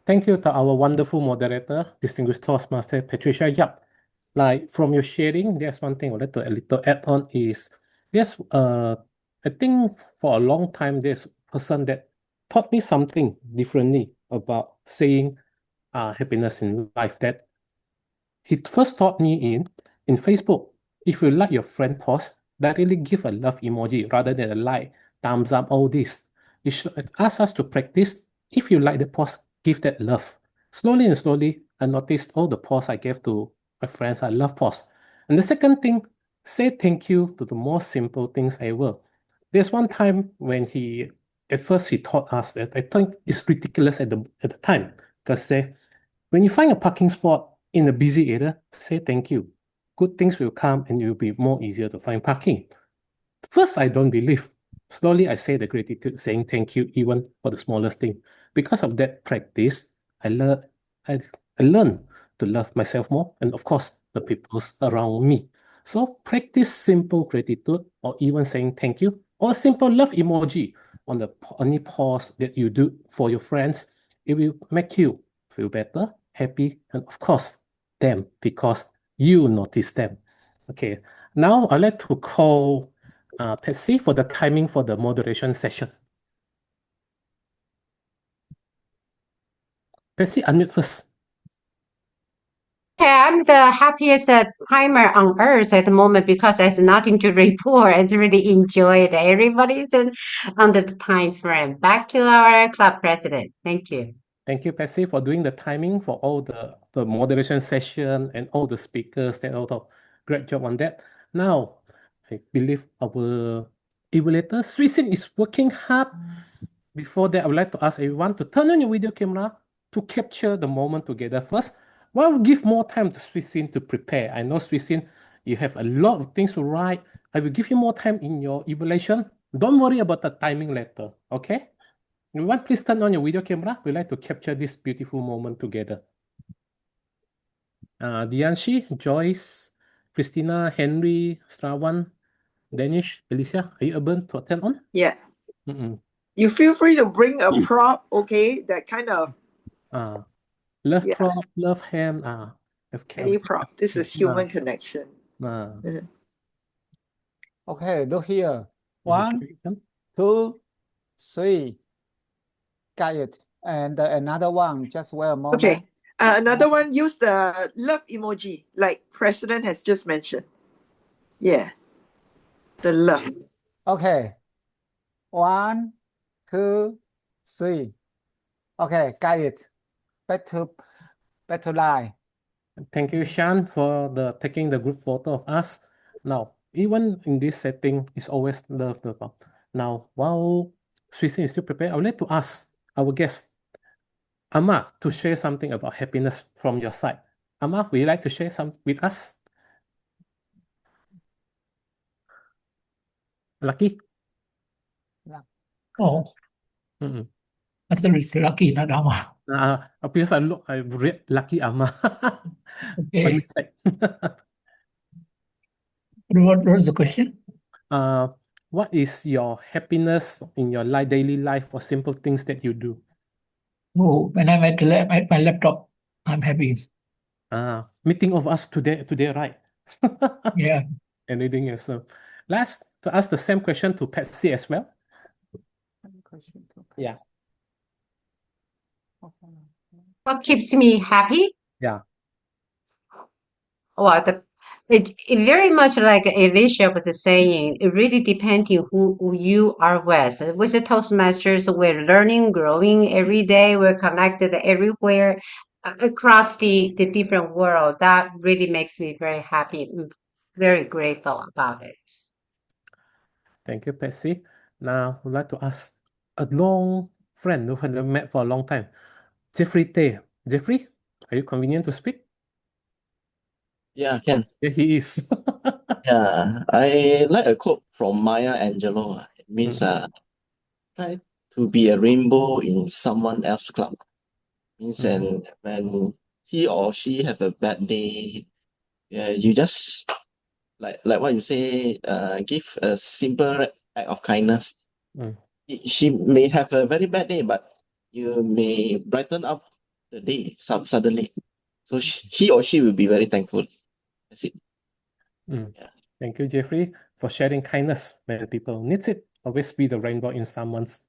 Thank you to our wonderful moderator, distinguished Toastmaster Patricia Yap. Like from your sharing, there's one thing I would like to a little add on is there's I think for a long time there's a person that taught me something differently about saying happiness in life, that he first taught me in Facebook. If you like your friend post, directly give a love emoji rather than a like, thumbs up, all this. You should ask us to practice. If you like the post, give that love. Slowly and slowly, I noticed all the posts I gave to my friends. I love posts. And the second thing, say thank you to the most simple things ever. There's one time when at first he taught us that I think it's ridiculous at the time, because when you find a parking spot in a busy area, say thank you. Good things will come and it will be more easier to find parking. First, I don't believe. Slowly, I say the gratitude, saying thank you even for the smallest thing. Because of that practice, I learn to love myself more, and of course, the people around me. So practice simple gratitude, or even saying thank you, or a simple love emoji on any pause that you do for your friends. It will make you feel better, happy, and of course, them, because you notice them. Okay, now I'd like to call Patsy for the timing for the moderation session. Patsy, unmute first. Okay, I'm the happiest timer on earth at the moment because there's nothing to report and really enjoy it. Everybody's under the time frame. Back to our club president. Thank you. Thank you, Patsy, for doing the timing for all the moderation session and all the speakers. Great job on that. Now, I believe our evaluator, Swisin, is working hard. Before that, I would like to ask everyone to turn on your video camera to capture the moment together first. We'll give more time to Swisin to prepare. I know, Swisin, you have a lot of things to write. I will give you more time in your evaluation. Don't worry about the timing later, okay? Everyone, please turn on your video camera. We'd like to capture this beautiful moment together. Dianshi, Joyce, Christina, Henry, Strawan, Danish, Alicia, are you able to attend on? Yeah. Mm-mm. You feel free to bring a prop, okay? That kind of love prop, love hand. any prop. This is human connection. Okay, look here. 1, 2, 3. Got it. And another one, just wait a moment. Okay. Another one, use the love emoji, like President has just mentioned. Yeah. The love. Okay. 1, 2, 3. Okay, got it. Back to line. Thank you, Shan, for taking the group photo of us. Now, even in this setting, it's always love the prop. Now, while Swisin is still prepared, I would like to ask our guest, Amma, to share something about happiness from your side. Amma, would you like to share something with us? Lucky? Oh, Mm-mm. I thought it's lucky, not Ama. Because I read Lucky Ama. My Okay. mistake. What was the question? What is your happiness in your daily life or simple things that you do? Oh, when I'm at my laptop, I'm happy. Meeting of us today, right? Yeah. Anything else? Last, to ask the same question to Patsy as well. Yeah. What keeps me happy? Yeah. Well, it very much like Alicia was saying, it really depends on who you are with. With the Toastmasters, we're learning, growing every day. We're connected everywhere across the different world. That really makes me very happy, very grateful about it. Thank you, Patsy. Now, I'd like to ask a long friend who had met for a long time, Jeffrey Tay. Jeffrey, are you convenient to speak? Yeah, can. Yeah, he is. Yeah, I like a quote from Maya Angelou. It means try to be a rainbow in someone else's cloud. Means and when he or she have a bad day, you just like what you say, give a simple act of kindness. She may have a very bad day, but you may brighten up the day suddenly. So he or she will be very thankful. That's it. Thank you, Jeffrey, for sharing kindness when people need it. Always be the rainbow in someone's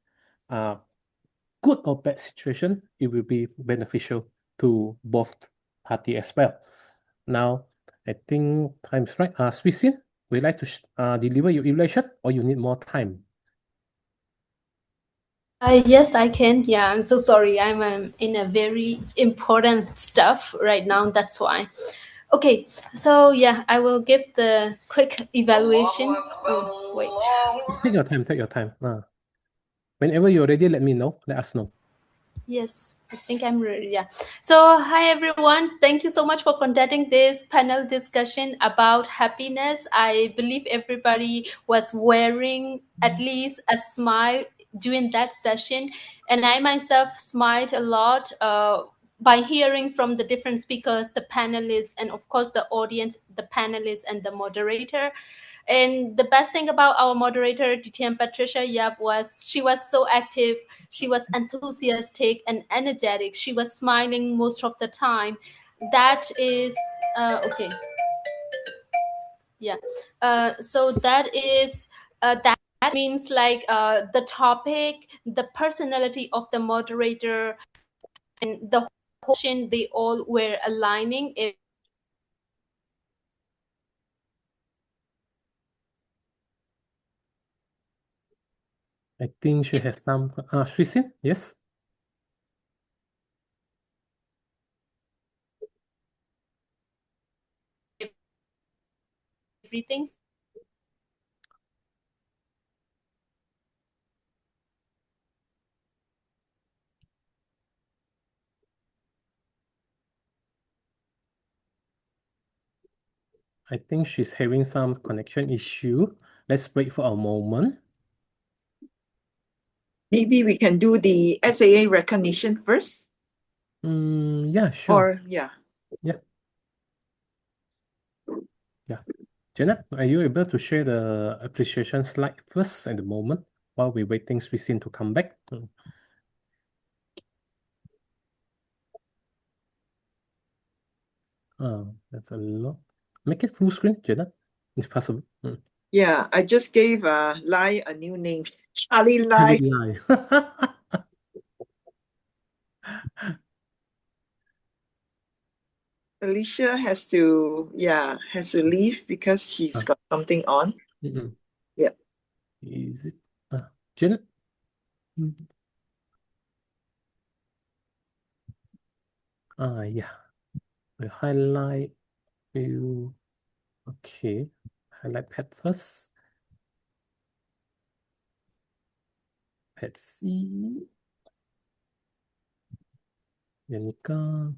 good or bad situation. It will be beneficial to both party as well. Now, I think time is right. Swissin, would you like to deliver your evaluation or you need more time? Yes, I can. Yeah, I'm so sorry. I'm in a very important stuff right now. That's why. Okay, so yeah, I will give the quick evaluation. Oh, wait. Take your time. Take your time. Whenever you're ready, let me know. Let us know. Yes, I think I'm ready. Yeah. So, hi everyone. Thank you so much for conducting this panel discussion about happiness. I believe everybody was wearing at least a smile during that session, and I myself smiled a lot by hearing from the different speakers, the panelists, and of course the audience, the panelists, and the moderator. And the best thing about our moderator, DTM Patricia Yap, was she was so active. She was enthusiastic and energetic. She was smiling most of the time. That is okay. Yeah. So that is that means like the topic, the personality of the moderator, and the whole session, they all were aligning. I think she has some. Swissin, yes. Everything. I think she's having some connection issue. Let's wait for a moment. Maybe we can do the SAA recognition first. Yeah, sure. Or yeah. Yeah. Janet, are you able to share the appreciation slide first at the moment while we're waiting Swissin to come back? That's a lot. Make it full screen, Janet. It's possible. Yeah, I just gave Lai a new name, Charlie Lai. Lai. Alicia has to leave because she's got something on. Yeah. Is it Janet? Yeah. We highlight view. Okay. Highlight pet first. Pet C. Yannika.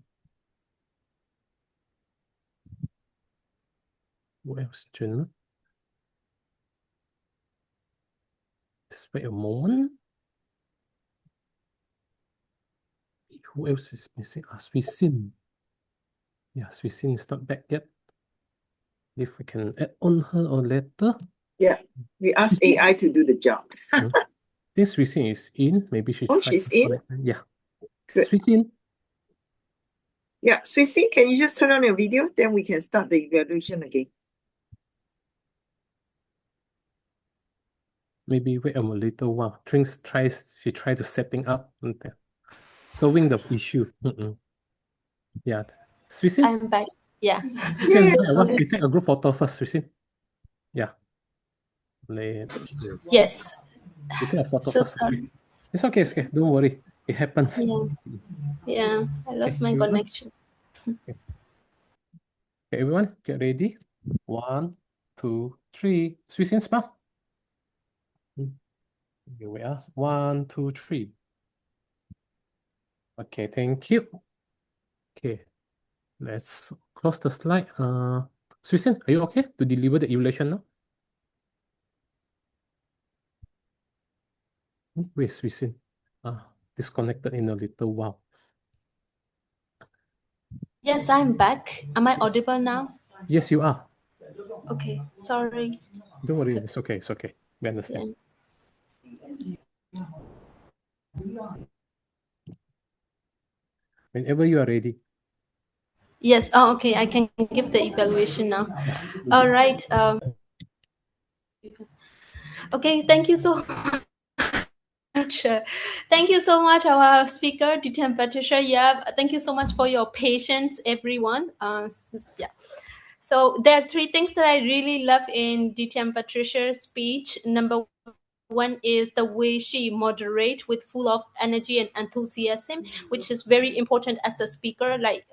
Where's Janet? Just wait a moment. Who else is missing? Swisin. Yeah, Swisin is not back yet. If we can add on her or later. Yeah, we asked AI to do the job. This Swisin is in. Maybe she Oh, tried she's to in? connect. Yeah. Good. Swisin. Yeah, Susie, can you just turn on your video? Then we can start the evaluation again. Maybe wait a little while. She tried to setting up and then solving the issue. Yeah. Swisin? I'm back. Yeah. You can So wait a while. sorry. We take a group photo first, Swisin. Yeah. Yes. We take a photo So first. sorry. It's okay, it's okay. Don't worry. It happens. Yeah. Yeah. I lost my everyone. connection. Okay, everyone, get ready. 1, 2, 3. Swisin smile. Here we are. 1, 2, 3. Okay, thank you. Okay, let's close the slide. Swisin, are you okay to deliver the evaluation now? Where's Swisin? Disconnected in a little while. Yes, I'm back. Am I audible now? Yes, you are. Okay. Sorry. Don't worry, it's okay, it's okay. We understand. Whenever you are ready. Yes. Oh, okay. I can give the evaluation now. All right. Okay. Thank you so much. Thank you so much, our speaker, DTM Patricia Yap. Thank you so much for your patience, everyone. Yeah. So there are 3 things that I really love in DTM Patricia's speech. Number 1 is the way she moderate with full of energy and enthusiasm, which is very important as a speaker. Like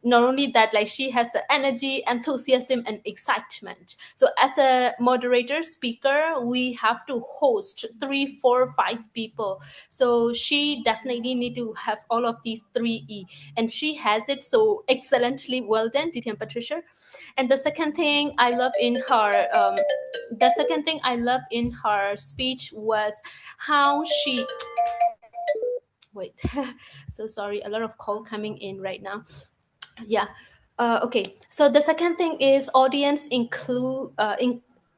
not only that, like she has the energy, enthusiasm, and excitement. So as a moderator speaker, we have to host 3, 4, 5 people. So she definitely need to have all of these 3 E, and she has it so excellently. Well done, DTM Patricia. And the second thing I love in her speech was how she wait so sorry, a lot of call coming in right now. Yeah. Okay, so the second thing is audience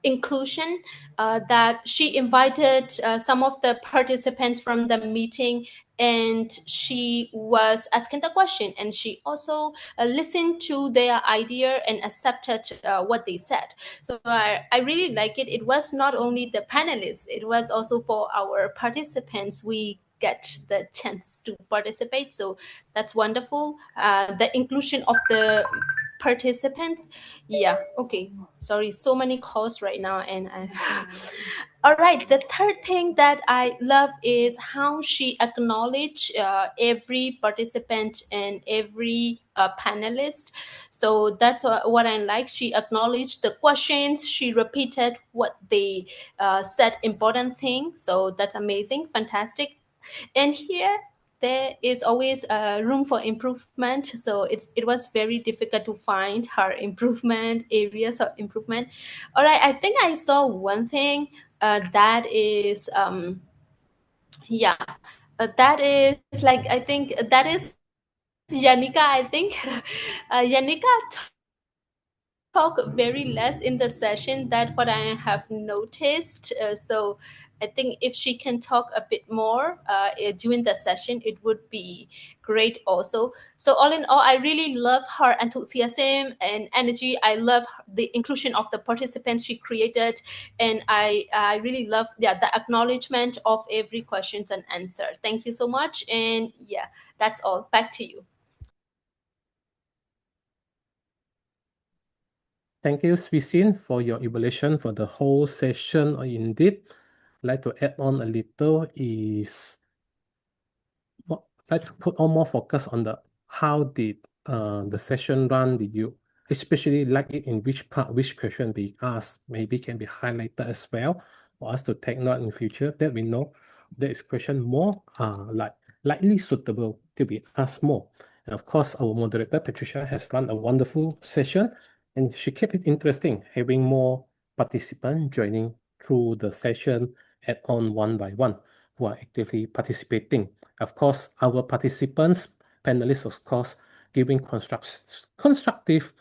inclusion, that she invited some of the participants from the meeting, and she was asking the question, and she also listened to their idea and accepted what they said. So I really like it. It was not only the panelists, it was also for our participants. We get the chance to participate, so that's wonderful. The inclusion of the participants. Yeah. Okay, sorry, so many calls right now, and all right, the third thing that I love is how she acknowledged every participant and every panelist. So that's what I like. She acknowledged the questions, she repeated what they said, important thing. So that's amazing, fantastic. And here there is always room for improvement. So it was very difficult to find her improvement areas of improvement. All right, I think I saw one thing that is that is like, I think that is Yannika. I think Yannika talk very less in the session. That what I have noticed. So I think if she can talk a bit more during the session, it would be great also. So all in all, I really love her enthusiasm and energy. I love the inclusion of the participants she created, and I really love the acknowledgement of every questions and answer. Thank you so much. And yeah, that's all. Back to you. Thank you, Swisin, for your evaluation for the whole session. Indeed, I'd like to add on a little is like to put on more focus on the how did the session run. Did you especially like it in which part, which question be asked, maybe can be highlighted as well for us to take note in future, that we know there is question more likely suitable to be asked more. And of course, our moderator Patricia has run a wonderful session, and she kept it interesting, having more participants joining through the session add on one by one. who are actively participating. Of course, our participants, panelists, of course, giving constructive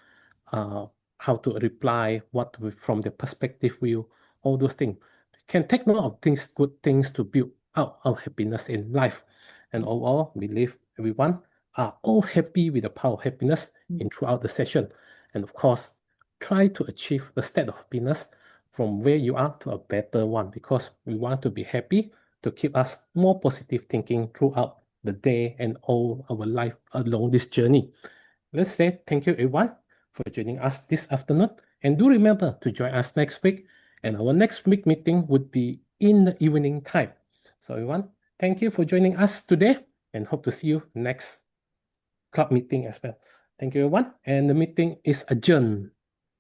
how to reply, from the perspective view, all those things. Can take note of things, good things to build out our happiness in life. And overall, we believe everyone are all happy with the power of happiness throughout the session. And of course, try to achieve the state of happiness from where you are to a better one, because we want to be happy to keep us more positive thinking throughout the day and all our life along this journey. Let's say thank you everyone for joining us this afternoon, and do remember to join us next week, and our next week meeting would be in the evening time. So everyone, thank you for joining us today, and hope to see you next club meeting as well. Thank you everyone, and the meeting is adjourned.